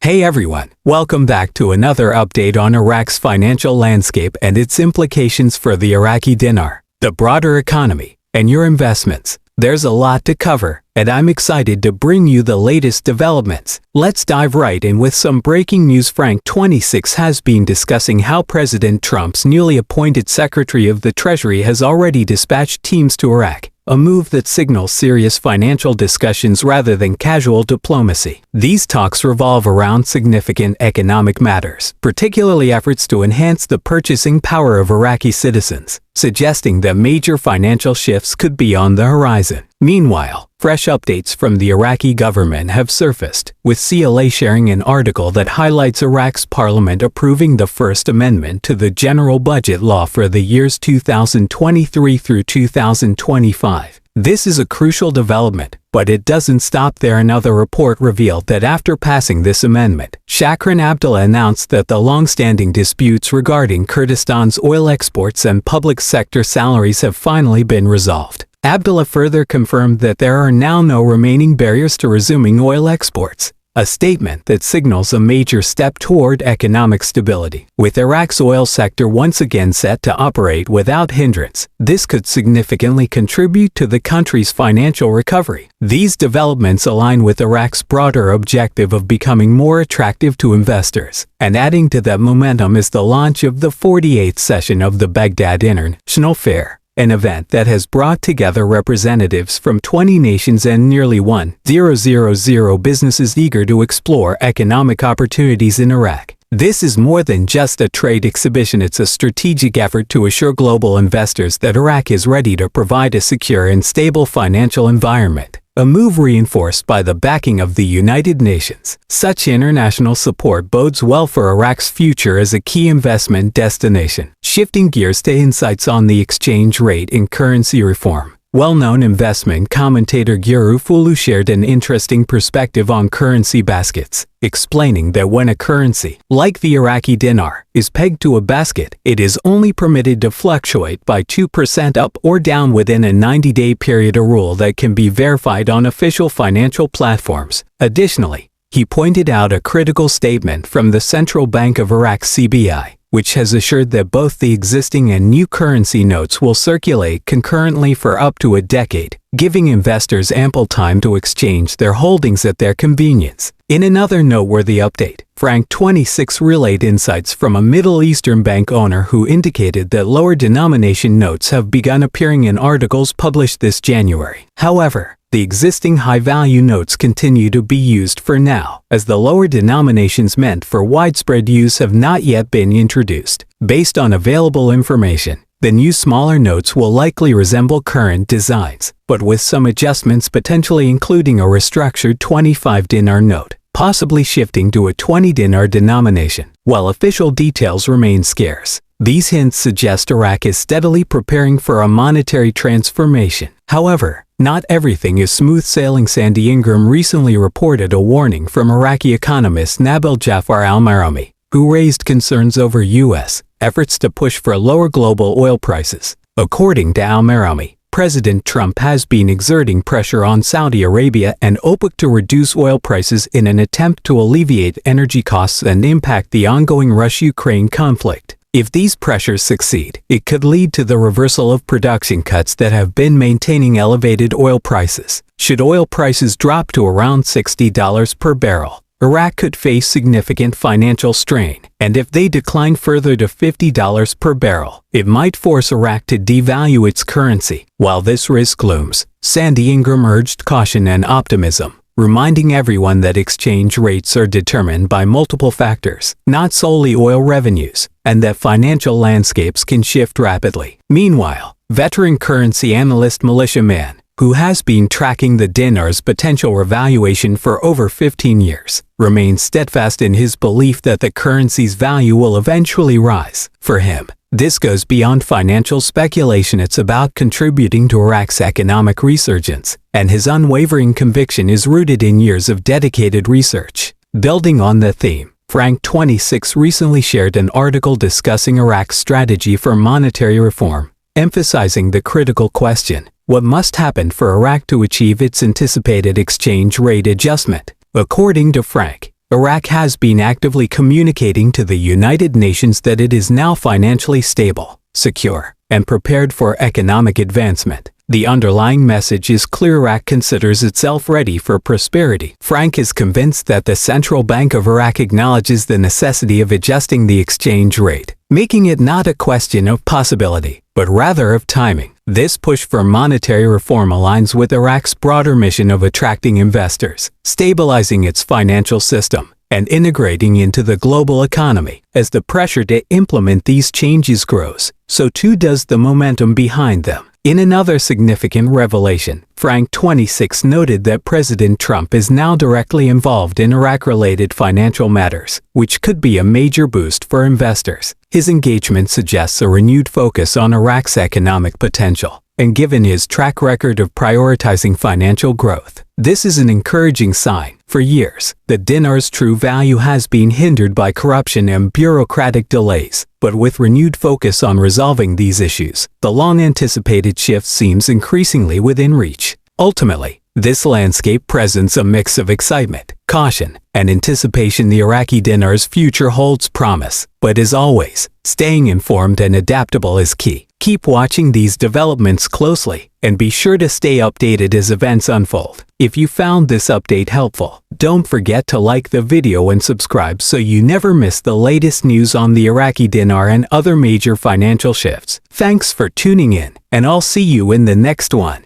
Hey everyone, welcome back to another update on Iraq's financial landscape and its implications for the Iraqi dinar, the broader economy, and your investments. There's a lot to cover, and I'm excited to bring you the latest developments. Let's dive right in with some breaking news. Frank26 has been discussing how President Trump's newly appointed Secretary of the Treasury has already dispatched teams to Iraq, a move that signals serious financial discussions rather than casual diplomacy. These talks revolve around significant economic matters, particularly efforts to enhance the purchasing power of Iraqi citizens, suggesting that major financial shifts could be on the horizon. Meanwhile, fresh updates from the Iraqi government have surfaced, with CLA sharing an article that highlights Iraq's parliament approving the First Amendment to the General Budget Law for the years 2023 through 2025. This is a crucial development, but it doesn't stop there. Another report revealed that after passing this amendment, Shakran Abdullah announced that the long-standing disputes regarding Kurdistan's oil exports and public sector salaries have finally been resolved. Abdullah further confirmed that there are now no remaining barriers to resuming oil exports, a statement that signals a major step toward economic stability. With Iraq's oil sector once again set to operate without hindrance, this could significantly contribute to the country's financial recovery. These developments align with Iraq's broader objective of becoming more attractive to investors, and adding to that momentum is the launch of the 48th session of the Baghdad International Fair, an event that has brought together representatives from 20 nations and nearly 1,000 businesses eager to explore economic opportunities in Iraq. This is more than just a trade exhibition. It's a strategic effort to assure global investors that Iraq is ready to provide a secure and stable financial environment, a move reinforced by the backing of the United Nations. Such international support bodes well for Iraq's future as a key investment destination. Shifting gears to insights on the exchange rate and currency reform. Well-known investment commentator Guru Fulu shared an interesting perspective on currency baskets, explaining that when a currency, like the Iraqi dinar, is pegged to a basket, it is only permitted to fluctuate by 2% up or down within a 90-day period, a rule that can be verified on official financial platforms. Additionally, he pointed out a critical statement from the Central Bank of Iraq (CBI), which has assured that both the existing and new currency notes will circulate concurrently for up to a decade, giving investors ample time to exchange their holdings at their convenience. In another noteworthy update, Frank26 relayed insights from a Middle Eastern bank owner who indicated that lower denomination notes have begun appearing in articles published this January. However, the existing high-value notes continue to be used for now, as the lower denominations meant for widespread use have not yet been introduced. Based on available information, the new smaller notes will likely resemble current designs, but with some adjustments, potentially including a restructured 25 dinar note, possibly shifting to a 20 dinar denomination. While official details remain scarce, these hints suggest Iraq is steadily preparing for a monetary transformation. However, not everything is smooth sailing. Sandy Ingram recently reported a warning from Iraqi economist Nabil Jafar al-Marami, who raised concerns over U.S. efforts to push for lower global oil prices. According to al-Marami, President Trump has been exerting pressure on Saudi Arabia and OPEC to reduce oil prices in an attempt to alleviate energy costs and impact the ongoing Russia-Ukraine conflict. If these pressures succeed, it could lead to the reversal of production cuts that have been maintaining elevated oil prices. Should oil prices drop to around $60 per barrel, Iraq could face significant financial strain, and if they decline further to $50 per barrel, it might force Iraq to devalue its currency. While this risk looms, Sandy Ingram urged caution and optimism, reminding everyone that exchange rates are determined by multiple factors, not solely oil revenues, and that financial landscapes can shift rapidly. Meanwhile, veteran currency analyst Militiaman, who has been tracking the dinar's potential revaluation for over 15 years, remains steadfast in his belief that the currency's value will eventually rise. For him, this goes beyond financial speculation. It's about contributing to Iraq's economic resurgence, and his unwavering conviction is rooted in years of dedicated research. Building on the theme, Frank26 recently shared an article discussing Iraq's strategy for monetary reform, emphasizing the critical question: what must happen for Iraq to achieve its anticipated exchange rate adjustment? According to Frank, Iraq has been actively communicating to the United Nations that it is now financially stable, secure, and prepared for economic advancement. The underlying message is clear: Iraq considers itself ready for prosperity. Frank is convinced that the Central Bank of Iraq acknowledges the necessity of adjusting the exchange rate, making it not a question of possibility, but rather of timing. This push for monetary reform aligns with Iraq's broader mission of attracting investors, stabilizing its financial system, and integrating into the global economy. As the pressure to implement these changes grows, so too does the momentum behind them. In another significant revelation, Frank26 noted that President Trump is now directly involved in Iraq-related financial matters, which could be a major boost for investors. His engagement suggests a renewed focus on Iraq's economic potential, and given his track record of prioritizing financial growth, this is an encouraging sign. For years, the dinar's true value has been hindered by corruption and bureaucratic delays, but with renewed focus on resolving these issues, the long-anticipated shift seems increasingly within reach. Ultimately, this landscape presents a mix of excitement, caution, and anticipation. The Iraqi dinar's future holds promise, but as always, staying informed and adaptable is key. Keep watching these developments closely, and be sure to stay updated as events unfold. If you found this update helpful, don't forget to like the video and subscribe so you never miss the latest news on the Iraqi dinar and other major financial shifts. Thanks for tuning in, and I'll see you in the next one.